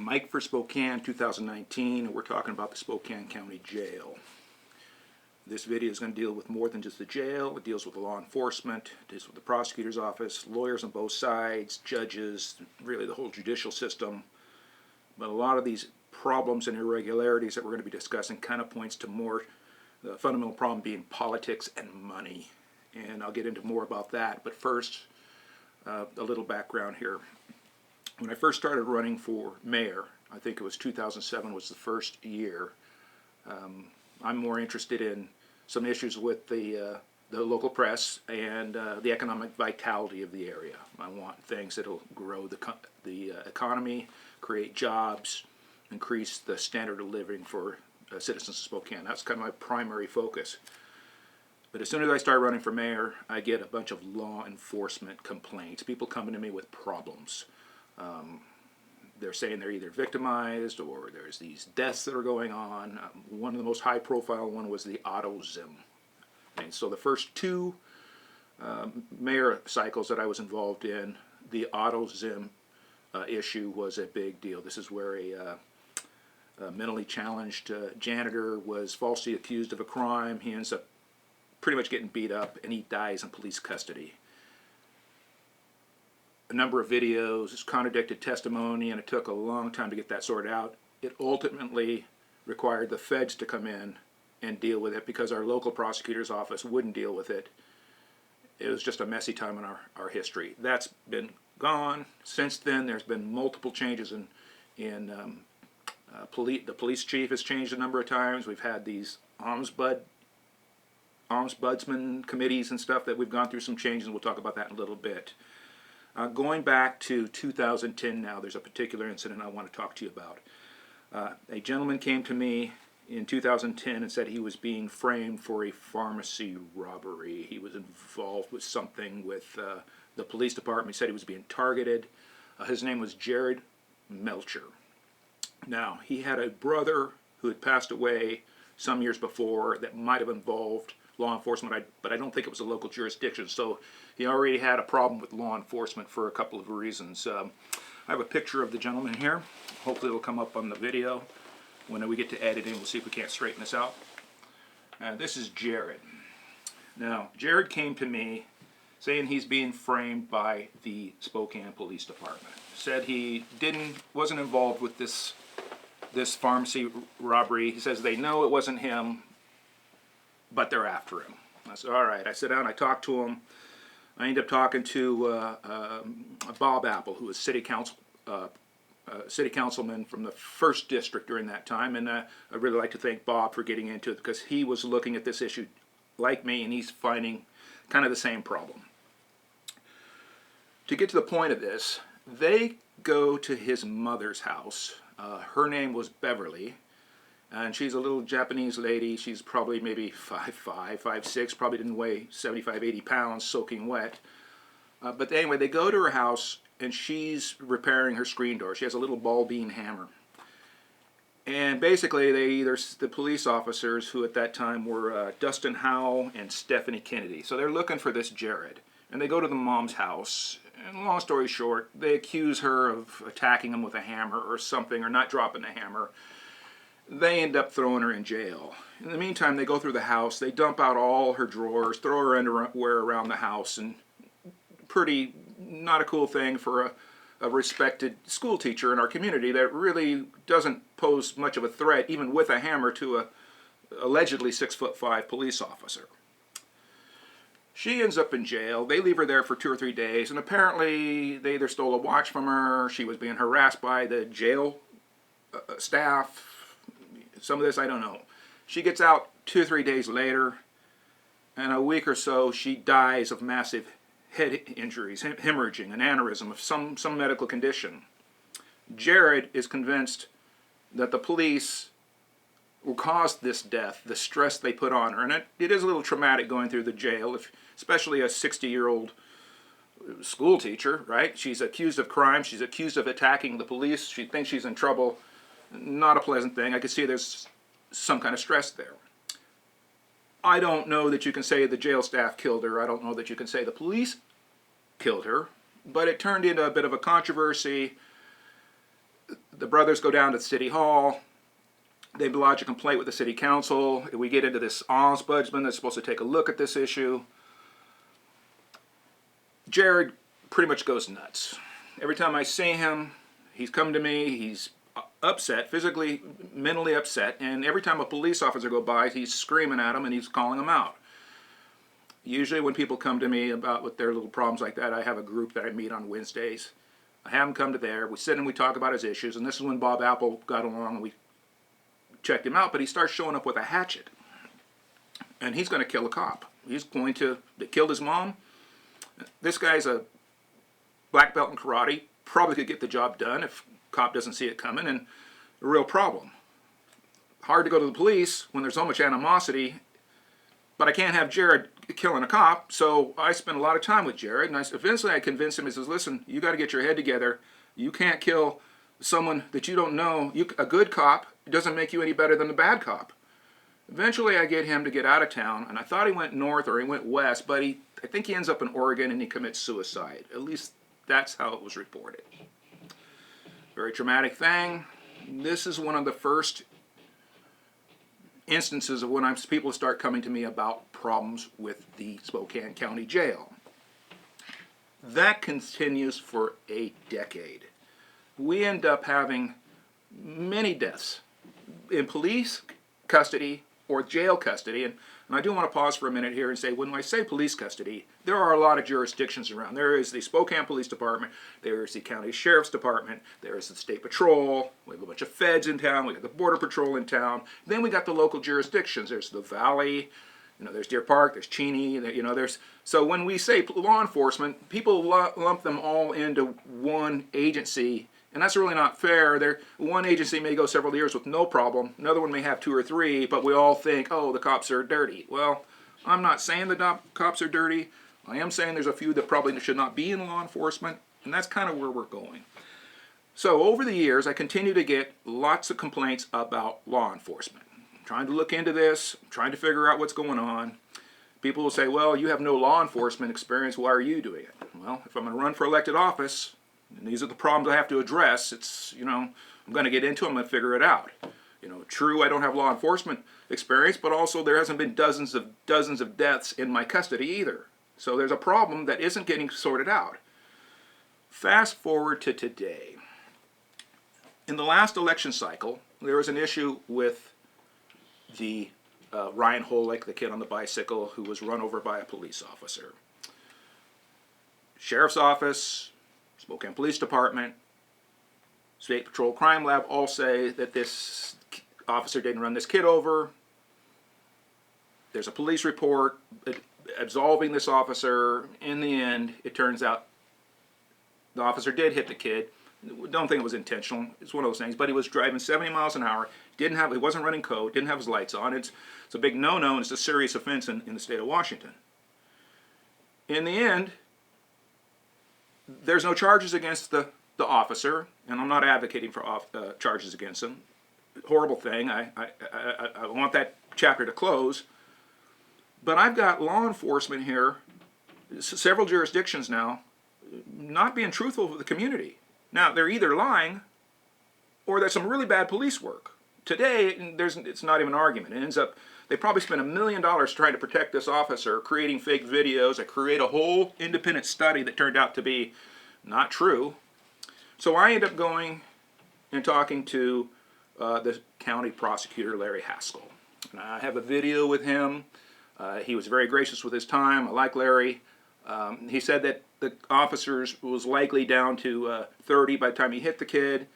Mike for Spokane 2019, and we're talking about the Spokane County Jail. This video is going to deal with more than just the jail. It deals with law enforcement, it deals with the prosecutor's office, lawyers on both sides, judges, really the whole judicial system. But a lot of these problems and irregularities that we're going to be discussing kind of points to more the fundamental problem being politics and money. And I'll get into more about that. But first, a little background here. When I first started running for mayor, I think it was 2007 was the first year, I'm more interested in some issues with the local press and the economic vitality of the area. I want things that will grow the economy, create jobs, increase the standard of living for citizens of Spokane. That's kind of my primary focus. But as soon as I start running for mayor, I get a bunch of law enforcement complaints. People coming to me with problems. They're saying they're either victimized or there's these deaths that are going on. One of the most high-profile one was the auto zim. And so the first two mayor cycles that I was involved in, the auto zim issue was a big deal. This is where a mentally challenged janitor was falsely accused of a crime. He ends up pretty much getting beat up, and he dies in police custody. A number of videos, contradicted testimony, and it took a long time to get that sorted out. It ultimately required the feds to come in and deal with it because our local prosecutor's office wouldn't deal with it. It was just a messy time in our history. That's been gone. Since then, there's been multiple changes the police chief has changed a number of times. We've had these ombudsman committees and stuff that we've gone through some changes, and we'll talk about that in a little bit. Going back to 2010 now, there's a particular incident I want to talk to you about. A gentleman came to me in 2010 and said he was being framed for a pharmacy robbery. He was involved with something with the police department. He said he was being targeted. His name was Jared Melcher. Now, he had a brother who had passed away some years before that might have involved law enforcement, but I don't think it was a local jurisdiction. So he already had a problem with law enforcement for a couple of reasons. I have a picture of the gentleman here. Hopefully it'll come up on the video. When we get to editing, we'll see if we can't straighten this out. This is Jared. Now, Jared came to me saying he's being framed by the Spokane Police Department. Said he wasn't involved with this pharmacy robbery. He says they know it wasn't him, but they're after him. I said, all right. I sit down, I talked to him. I ended up talking to Bob Apple, who was city councilman from the 1st District during that time, and I'd really like to thank Bob for getting into it because he was looking at this issue like me, and he's finding kind of the same problem. To get to the point of this, they go to his mother's house. Her name was Beverly, and she's a little Japanese lady. She's probably maybe 5'5", 5'6", probably didn't weigh 75, 80 pounds, soaking wet. But anyway, they go to her house, and she's repairing her screen door. She has a little ball bean hammer. And basically, the police officers, who at that time were Dustin Howe and Stephanie Kennedy. So they're looking for this Jared. And they go to the mom's house. And long story short, they accuse her of attacking him with a hammer or something, or not dropping the hammer. They end up throwing her in jail. In the meantime, they go through the house, they dump out all her drawers, throw her underwear around the house, and pretty not a cool thing for a respected school teacher in our community that really doesn't pose much of a threat, even with a hammer, to a allegedly 6'5" police officer. She ends up in jail. They leave her there for 2 or 3 days, and apparently they either stole a watch from her, she was being harassed by the jail staff. Some of this I don't know. She gets out 2 or 3 days later, and a week or so she dies of massive head injuries, hemorrhaging, an aneurysm of some medical condition. Jared is convinced that the police caused this death, the stress they put on her, and it is a little traumatic going through the jail, especially a 60-year-old school teacher, right? She's accused of crime, she's accused of attacking the police, she thinks she's in trouble. Not a pleasant thing. I can see there's some kind of stress there. I don't know that you can say the jail staff killed her. I don't know that you can say the police killed her. But it turned into a bit of a controversy. the brothers go down to City Hall. They lodge a complaint with the city council. We get into this ombudsman that's supposed to take a look at this issue. Jared pretty much goes nuts. Every time I see him, he's come to me, he's upset, physically, mentally upset, and every time a police officer goes by, he's screaming at him and he's calling him out. Usually when people come to me about with their little problems like that, I have a group that I meet on Wednesdays. I have him come to there, we sit and we talk about his issues, and this is when Bob Apple got along and we checked him out, but he starts showing up with a hatchet. And he's going to kill a cop. He's going to kill his mom. This guy's a black belt in karate, probably could get the job done if cop doesn't see it coming, and a real problem. Hard to go to the police when there's so much animosity, but I can't have Jared killing a cop, so I spent a lot of time with Jared, and eventually I convinced him. He says, listen, you got to get your head together. You can't kill someone that you don't know. A good cop doesn't make you any better than a bad cop. Eventually I get him to get out of town, and I thought he went north or he went west, but I think he ends up in Oregon and he commits suicide. At least that's how it was reported. Very traumatic thing. This is one of the first instances of when people start coming to me about problems with the Spokane County Jail. That continues for a decade. We end up having many deaths in police custody or jail custody, and I do want to pause for a minute here and say, when I say police custody, there are a lot of jurisdictions around. There is the Spokane Police Department, there is the County Sheriff's Department, there is the State Patrol, we have a bunch of feds in town, we got the Border Patrol in town, then we got the local jurisdictions. There's the Valley, there's Deer Park, there's Cheney, so when we say law enforcement, people lump them all into one agency. And that's really not fair. One agency may go several years with no problem. Another one may have 2 or 3, but we all think, oh, the cops are dirty. Well, I'm not saying the cops are dirty. I am saying there's a few that probably should not be in law enforcement, and that's kind of where we're going. So over the years, I continue to get lots of complaints about law enforcement. I'm trying to look into this, I'm trying to figure out what's going on. People will say, well, you have no law enforcement experience, why are you doing it? Well, if I'm going to run for elected office, and these are the problems I have to address, I'm going to get into them and figure it out. True, I don't have law enforcement experience, but also there hasn't been dozens of deaths in my custody either. So there's a problem that isn't getting sorted out. Fast forward to today. In the last election cycle, there was an issue with the Ryan Holick, the kid on the bicycle who was run over by a police officer. Sheriff's Office, Spokane Police Department, State Patrol Crime Lab all say that this officer didn't run this kid over. There's a police report absolving this officer. In the end, it turns out the officer did hit the kid. Don't think it was intentional. It's one of those things. But he was driving 70 miles an hour. He wasn't running code. Didn't have his lights on. It's a big no-no, and it's a serious offense in the state of Washington. In the end, there's no charges against the officer, and I'm not advocating for charges against him. Horrible thing. I want that chapter to close. But I've got law enforcement here, several jurisdictions now, not being truthful with the community. Now, they're either lying or there's some really bad police work. Today, it's not even an argument. It ends up, they probably spent $1 million trying to protect this officer, creating fake videos, that create a whole independent study that turned out to be not true. So I end up going and talking to the county prosecutor, Larry Haskell. And I have a video with him. He was very gracious with his time. I like Larry. He said that the officers was likely down to 30 by the time he hit the kid,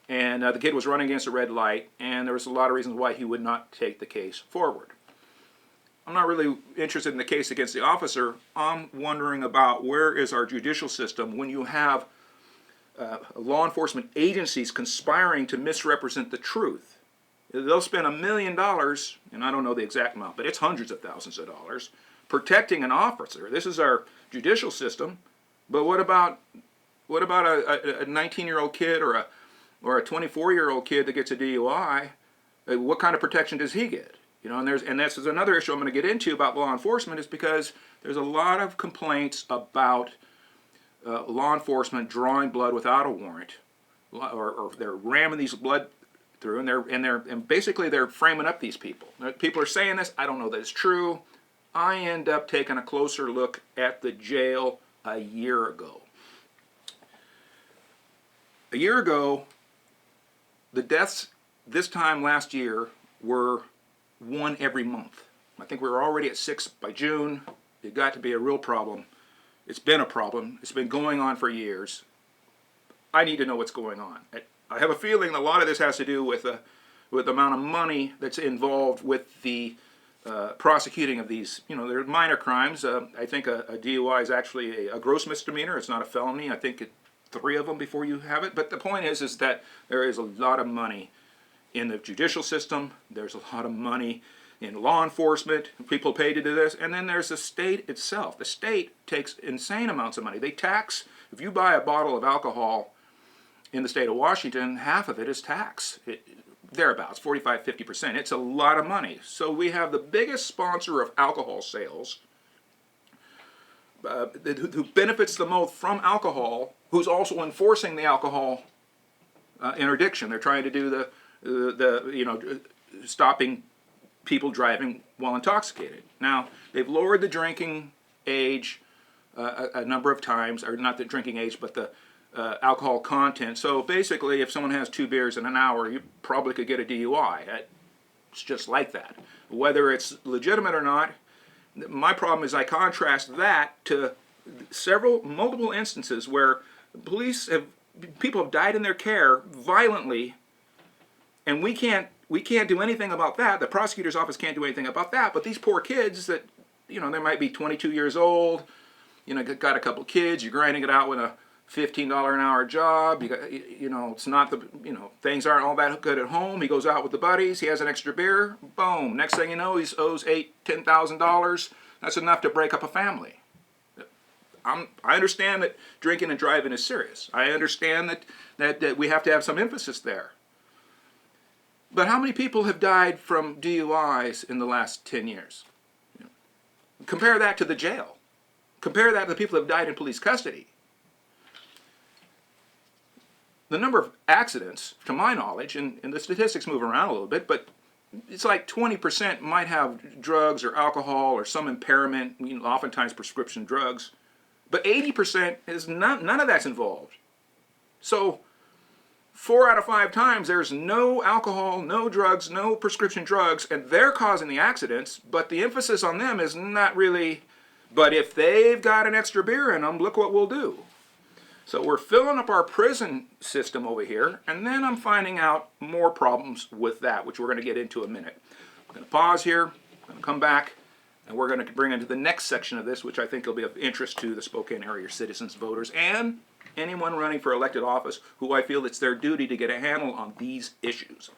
and the kid was running against a red light, and there was a lot of reasons why he would not take the case forward. I'm not really interested in the case against the officer. I'm wondering about where is our judicial system when you have law enforcement agencies conspiring to misrepresent the truth. They'll spend $1 million, and I don't know the exact amount, but it's hundreds of thousands of dollars, protecting an officer. This is our judicial system. But what about a 19-year-old kid or a 24-year-old kid that gets a DUI? What kind of protection does he get? And this is another issue I'm going to get into about law enforcement, is because there's a lot of complaints about law enforcement drawing blood without a warrant or they're ramming these blood through, and basically they're framing up these people. People are saying this. I don't know that it's true. I end up taking a closer look at the jail a year ago. A year ago, the deaths this time last year were 1 every month. I think we were already at 6 by June. It got to be a real problem. It's been a problem. It's been going on for years. I need to know what's going on. I have a feeling a lot of this has to do with the amount of money that's involved with the prosecuting of these. You know, they're minor crimes. I think a DUI is actually a gross misdemeanor. It's not a felony. I think 3 of them before you have it. But the point is that there is a lot of money in the judicial system. There's a lot of money in law enforcement. People pay to do this. And then there's the state itself. The state takes insane amounts of money. They tax. If you buy a bottle of alcohol in the state of Washington, half of it is tax. Thereabouts, 45–50%. It's a lot of money. So we have the biggest sponsor of alcohol sales, who benefits the most from alcohol, who's also enforcing the alcohol interdiction. They're trying to do stopping people driving while intoxicated. Now, they've lowered the drinking age a number of times, or not the drinking age, but the alcohol content. So basically, if someone has 2 beers in an hour, you probably could get a DUI. It's just like that. Whether it's legitimate or not, my problem is I contrast that to multiple instances where people have died in their care violently, and we can't do anything about that. The prosecutor's office can't do anything about that. But these poor kids that, they might be 22 years old, got a couple kids, you're grinding it out with a $15 an hour job. It's not things aren't all that good at home. He goes out with the buddies. He has an extra beer. Boom. Next thing you know, he owes $10,000. That's enough to break up a family. I understand that drinking and driving is serious. I understand that we have to have some emphasis there. But how many people have died from DUIs in the last 10 years? Compare that to the jail. Compare that to the people who have died in police custody. The number of accidents, to my knowledge, and the statistics move around a little bit, but it's like 20% might have drugs or alcohol or some impairment, oftentimes prescription drugs. But 80% is none of that's involved. So 4 out of 5 times there's no alcohol, no drugs, no prescription drugs, and they're causing the accidents, but the emphasis on them is not really, but if they've got an extra beer in them, look what we'll do. So we're filling up our prison system over here, and then I'm finding out more problems with that, which we're going to get into in a minute. I'm going to pause here, I'm going to come back, and we're going to bring into the next section of this, which I think will be of interest to the Spokane area citizens, voters, and anyone running for elected office who I feel it's their duty to get a handle on these issues.